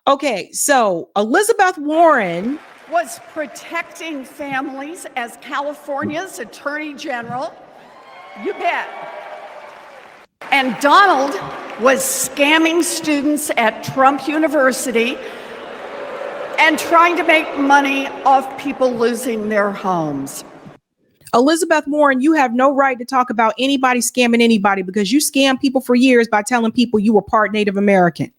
Okay, so Elizabeth Warren was protecting families as California's Attorney General. You bet. And Donald was scamming students at Trump University and trying to make money off people losing their homes. Elizabeth Warren, you have no right to talk about anybody scamming anybody because you scammed people for years by telling people you were part Native American.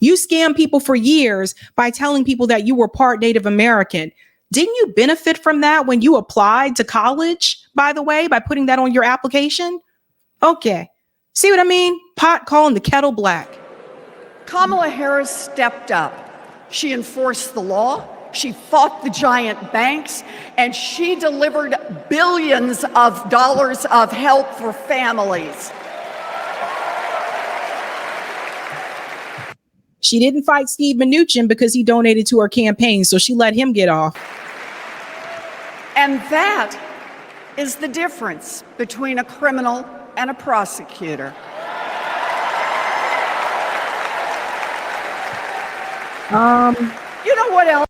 You scammed people for years by telling people that you were part Native American. Didn't you benefit from that when you applied to college, by the way, by putting that on your application? Okay. See what I mean? Pot calling the kettle black. Kamala Harris stepped up. She enforced the law. She fought the giant banks, and she delivered billions of dollars of help for families. She didn't fight Steve Mnuchin because he donated to her campaign, so she let him get off. And that is the difference between a criminal and a prosecutor. You know what else?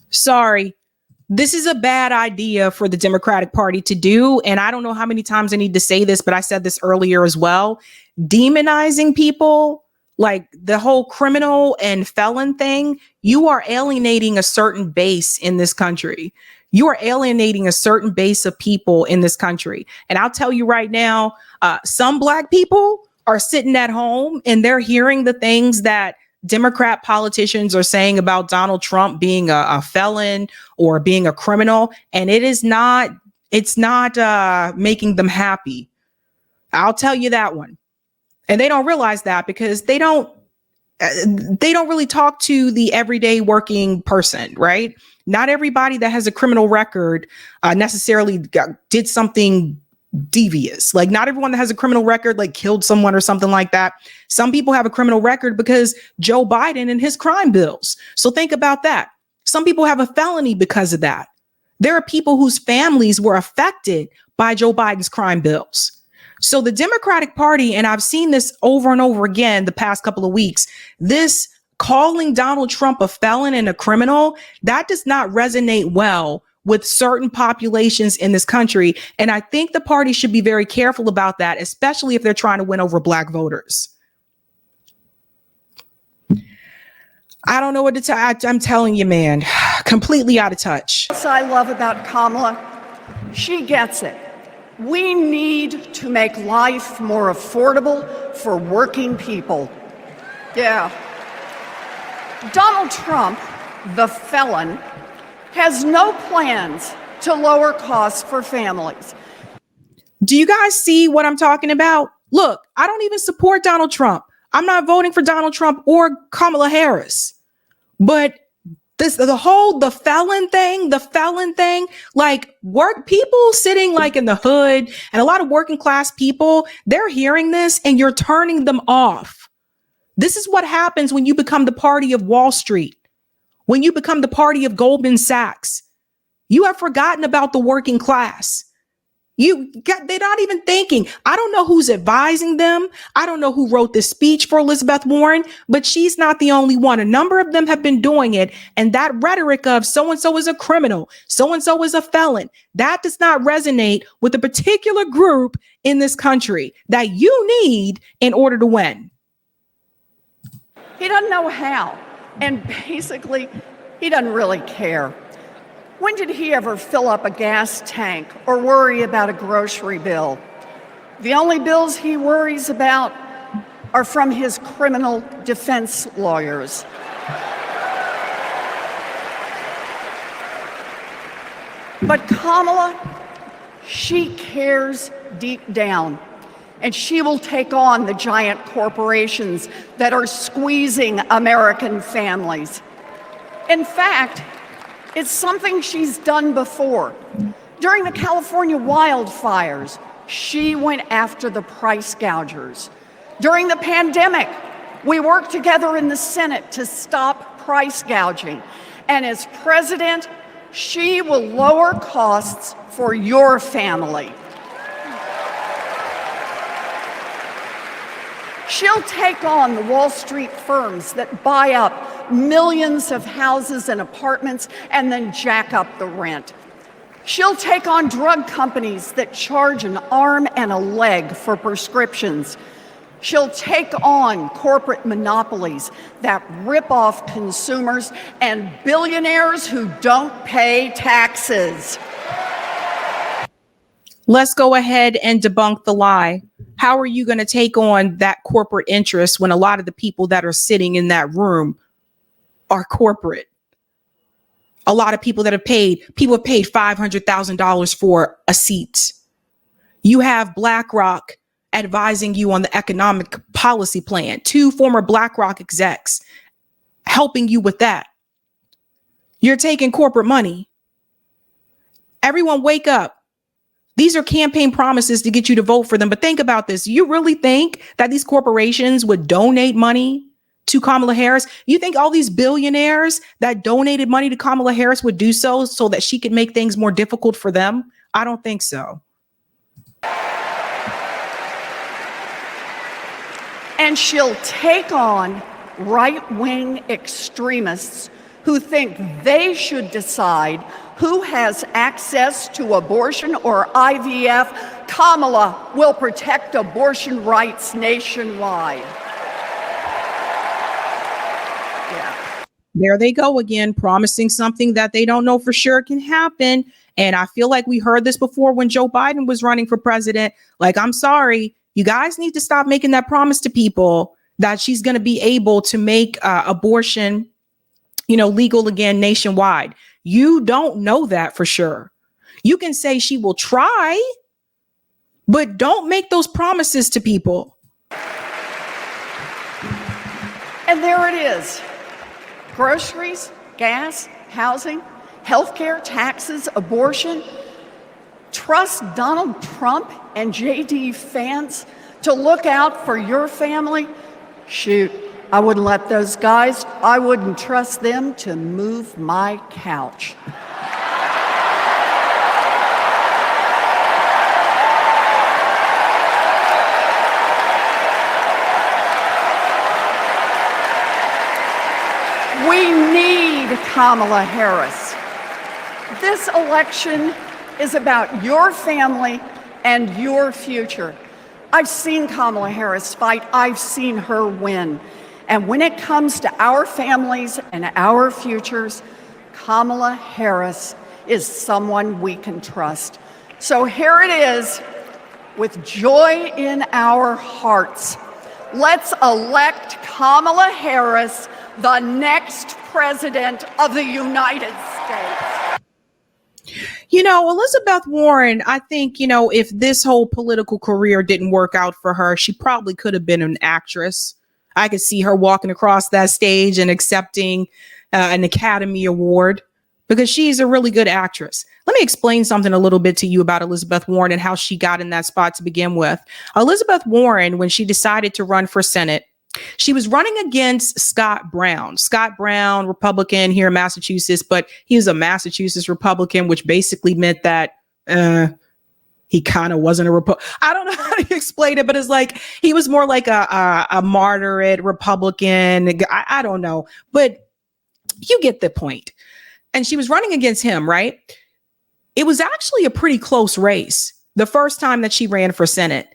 Sorry. This is a bad idea for the Democratic Party to do. And I don't know how many times I need to say this, but I said this earlier as well. Demonizing people, like the whole criminal and felon thing, you are alienating a certain base in this country. You are alienating a certain base of people in this country. And I'll tell you right now, some Black people are sitting at home and they're hearing the things that Democrat politicians are saying about Donald Trump being a felon or being a criminal, and it's not making them happy. I'll tell you that one. And they don't realize that because they don't really talk to the everyday working person, right? Not everybody that has a criminal record necessarily did something devious. Like not everyone that has a criminal record like killed someone or something like that. Some people have a criminal record because Joe Biden and his crime bills. So think about that. Some people have a felony because of that. There are people whose families were affected by Joe Biden's crime bills. So the Democratic Party, and I've seen this over and over again the past couple of weeks, this calling Donald Trump a felon and a criminal, that does not resonate well with certain populations in this country. And I think the party should be very careful about that, especially if they're trying to win over Black voters. I don't know what to tell. I'm telling you, man, completely out of touch. What I love about Kamala, she gets it. We need to make life more affordable for working people. Yeah. Donald Trump, the felon, has no plans to lower costs for families. Do you guys see what I'm talking about? Look, I don't even support Donald Trump. I'm not voting for Donald Trump or Kamala Harris. But the felon thing, like work people sitting like in the hood and a lot of working class people, they're hearing this and you're turning them off. This is what happens when you become the party of Wall Street. When you become the party of Goldman Sachs, you have forgotten about the working class. They're not even thinking. I don't know who's advising them. I don't know who wrote this speech for Elizabeth Warren, but she's not the only one. A number of them have been doing it. And that rhetoric of so-and-so is a criminal, so-and-so is a felon, that does not resonate with a particular group in this country that you need in order to win. He doesn't know how. And basically, he doesn't really care. When did he ever fill up a gas tank or worry about a grocery bill? The only bills he worries about are from his criminal defense lawyers. But Kamala, she cares deep down. And she will take on the giant corporations that are squeezing American families. In fact, it's something she's done before. During the California wildfires, she went after the price gougers. During the pandemic, we worked together in the Senate to stop price gouging. And as president, she will lower costs for your family. She'll take on the Wall Street firms that buy up millions of houses and apartments and then jack up the rent. She'll take on drug companies that charge an arm and a leg for prescriptions. She'll take on corporate monopolies that rip off consumers and billionaires who don't pay taxes. Let's go ahead and debunk the lie. How are you going to take on that corporate interest when a lot of the people that are sitting in that room are corporate? A lot of people have paid $500,000 for a seat. You have BlackRock advising you on the economic policy plan. 2 former BlackRock execs helping you with that. You're taking corporate money. Everyone wake up. These are campaign promises to get you to vote for them. But think about this. You really think that these corporations would donate money to Kamala Harris? You think all these billionaires that donated money to Kamala Harris would do so that she could make things more difficult for them? I don't think so. And she'll take on right-wing extremists who think they should decide who has access to abortion or IVF. Kamala will protect abortion rights nationwide. Yeah. There they go again, promising something that they don't know for sure can happen. And I feel like we heard this before when Joe Biden was running for president. Like, I'm sorry, you guys need to stop making that promise to people that she's going to be able to make abortion, legal again nationwide. You don't know that for sure. You can say she will try, but don't make those promises to people. And there it is. Groceries, gas, housing, healthcare, taxes, abortion. Trust Donald Trump and JD Vance to look out for your family? Shoot, I wouldn't let those guys, I wouldn't trust them to move my couch. We need Kamala Harris. This election is about your family and your future. I've seen Kamala Harris fight. I've seen her win. And when it comes to our families and our futures, Kamala Harris is someone we can trust. So here it is, with joy in our hearts. Let's elect Kamala Harris, the next president of the United States. Elizabeth Warren, I think, if this whole political career didn't work out for her, she probably could have been an actress. I could see her walking across that stage and accepting an Academy Award because she's a really good actress. Let me explain something a little bit to you about Elizabeth Warren and how she got in that spot to begin with. Elizabeth Warren, when she decided to run for Senate, she was running against Scott Brown. Scott Brown, Republican here in Massachusetts, but he was a Massachusetts Republican, which basically meant that he kind of wasn't a Republican. I don't know how to explain it, but it's like he was more like a moderate Republican. I don't know, but you get the point. And she was running against him, right? It was actually a pretty close race the first time that she ran for Senate.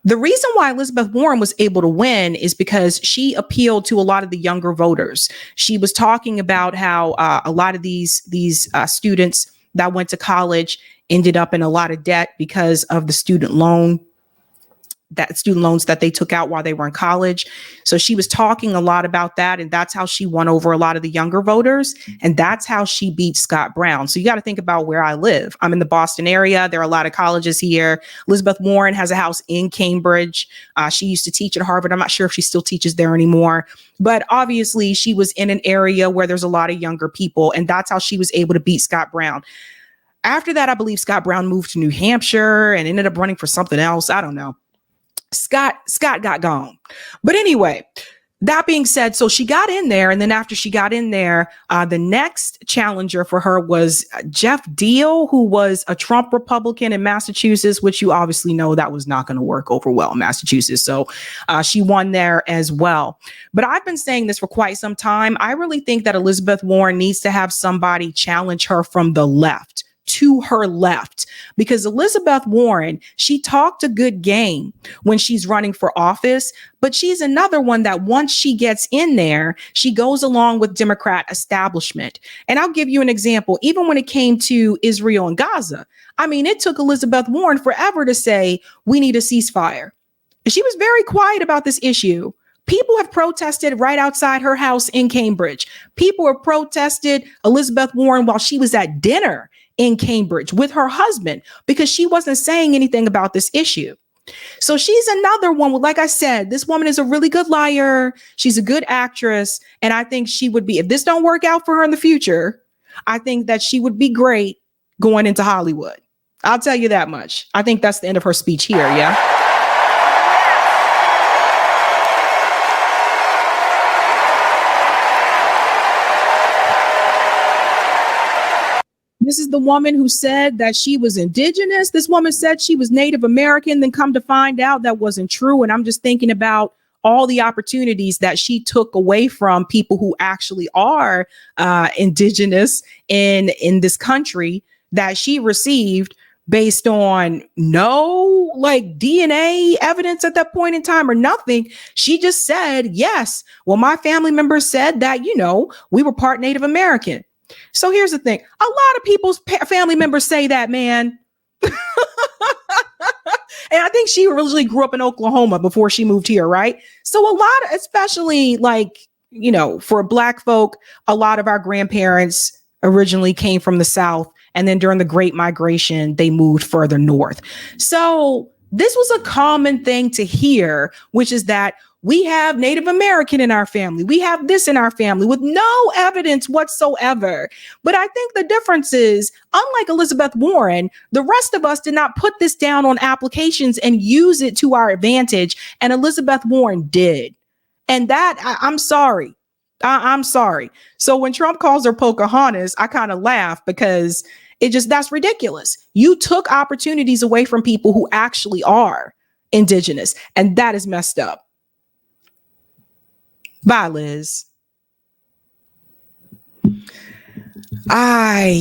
The reason why Elizabeth Warren was able to win is because she appealed to a lot of the younger voters. She was talking about how a lot of these students that went to college ended up in a lot of debt because of the student loans that they took out while they were in college. So she was talking a lot about that. And that's how she won over a lot of the younger voters. And that's how she beat Scott Brown. So you got to think about where I live. I'm in the Boston area. There are a lot of colleges here. Elizabeth Warren has a house in Cambridge. She used to teach at Harvard. I'm not sure if she still teaches there anymore. But obviously she was in an area where there's a lot of younger people. And that's how she was able to beat Scott Brown. After that, I believe Scott Brown moved to New Hampshire and ended up running for something else. I don't know. Scott got gone. But anyway, that being said, so she got in there, and then after she got in there, the next challenger for her was Jeff Deal, who was a Trump Republican in Massachusetts, which you obviously know that was not going to work over well in Massachusetts. So she won there as well. But I've been saying this for quite some time. I really think that Elizabeth Warren needs to have somebody challenge her from the left. To her left, because Elizabeth Warren, she talked a good game when she's running for office, but she's another one that once she gets in there, she goes along with Democrat establishment. And I'll give you an example. Even when it came to Israel and Gaza, I mean, it took Elizabeth Warren forever to say, we need a ceasefire. And she was very quiet about this issue. People have protested right outside her house in Cambridge. People have protested Elizabeth Warren while she was at dinner in Cambridge with her husband because she wasn't saying anything about this issue. So she's another one. Like I said, this woman is a really good liar. She's a good actress. And I think she would be, if this don't work out for her in the future, I think that she would be great going into Hollywood. I'll tell you that much. I think that's the end of her speech here. Yeah. This is the woman who said that she was indigenous. This woman said she was Native American, then come to find out that wasn't true. And I'm just thinking about all the opportunities that she took away from people who actually are indigenous in this country that she received based on no like DNA evidence at that point in time or nothing. She just said, yes, well, my family members said that, you know, we were part Native American. So here's the thing. A lot of people's family members say that, man. And I think she originally grew up in Oklahoma before she moved here, right? So a lot, especially like, you know, for Black folk, a lot of our grandparents originally came from the South. And then during the Great Migration, they moved further north. So this was a common thing to hear, which is that we have Native American in our family. We have this in our family with no evidence whatsoever. But I think the difference is, unlike Elizabeth Warren, the rest of us did not put this down on applications and use it to our advantage. And Elizabeth Warren did. And that, I'm sorry. I'm sorry. So when Trump calls her Pocahontas, I kind of laugh because that's ridiculous. You took opportunities away from people who actually are indigenous. And that is messed up. Bye, Liz. Ay.